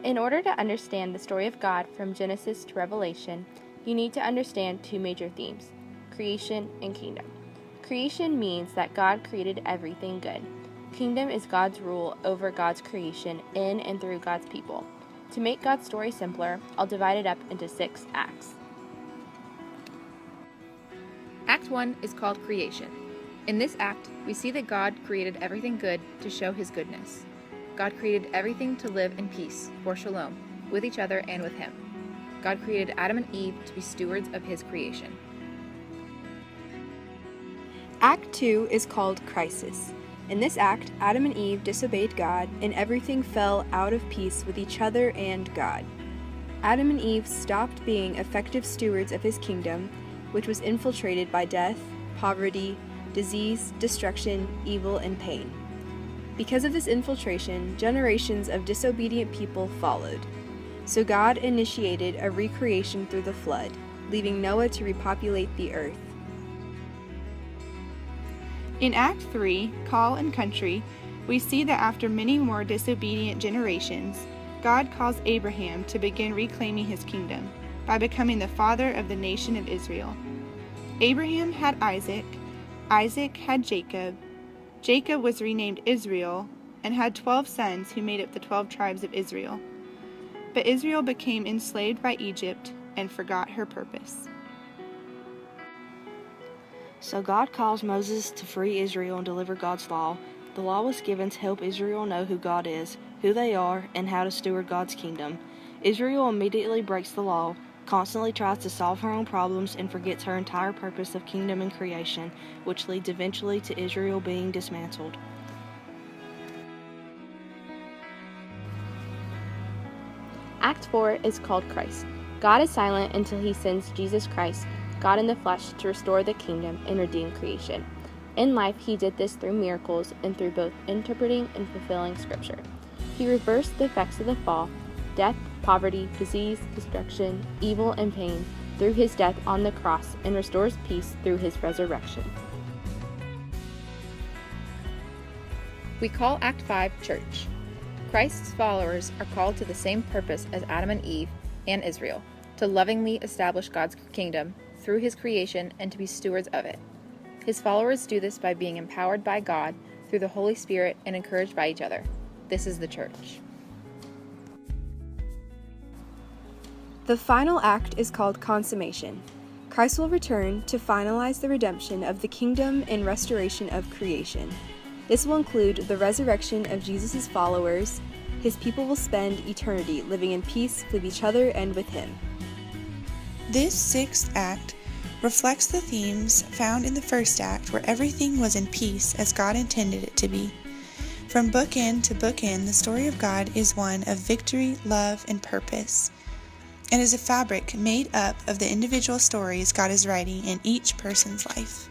In order to understand the story of God from Genesis to Revelation, you need to understand two major themes: creation and kingdom. Creation means that God created everything good. Kingdom is God's rule over God's creation in and through God's people. To make God's story simpler, I'll divide it up into 6 acts. Act 1 is called creation. In this act, we see that God created everything good to show his goodness. God created everything to live in peace, for shalom, with each other and with him. God created Adam and Eve to be stewards of his creation. Act 2 is called crisis. In this act, Adam and Eve disobeyed God, and everything fell out of peace with each other and God. Adam and Eve stopped being effective stewards of his kingdom, which was infiltrated by death, poverty, disease, destruction, evil, and pain. Because of this infiltration, generations of disobedient people followed. So God initiated a recreation through the flood, leaving Noah to repopulate the earth. In Act 3, Call and Country, we see that after many more disobedient generations, God calls Abraham to begin reclaiming his kingdom by becoming the father of the nation of Israel. Abraham had Isaac, Isaac had Jacob, Jacob was renamed Israel and had 12 sons who made up the 12 tribes of Israel. But Israel became enslaved by Egypt and forgot her purpose. So God calls Moses to free Israel and deliver God's law. The law was given to help Israel know who God is, who they are, and how to steward God's kingdom. Israel immediately breaks the law, constantly tries to solve her own problems, and forgets her entire purpose of kingdom and creation, which leads eventually to Israel being dismantled. Act 4 is called Christ. God is silent until he sends Jesus Christ, God in the flesh, to restore the kingdom and redeem creation. In life, he did this through miracles and through both interpreting and fulfilling Scripture. He reversed the effects of the fall, death, poverty, disease, destruction, evil, and pain through his death on the cross, and restores peace through his resurrection. We call Act 5 Church. Christ's followers are called to the same purpose as Adam and Eve and Israel, to lovingly establish God's kingdom through his creation and to be stewards of it. His followers do this by being empowered by God through the Holy Spirit and encouraged by each other. This is the church. The final act is called consummation. Christ will return to finalize the redemption of the kingdom and restoration of creation. This will include the resurrection of Jesus' followers. His people will spend eternity living in peace with each other and with him. This 6th act reflects the themes found in the 1st act, where everything was in peace as God intended it to be. From bookend to bookend, the story of God is one of victory, love, and purpose, and is a fabric made up of the individual stories God is writing in each person's life.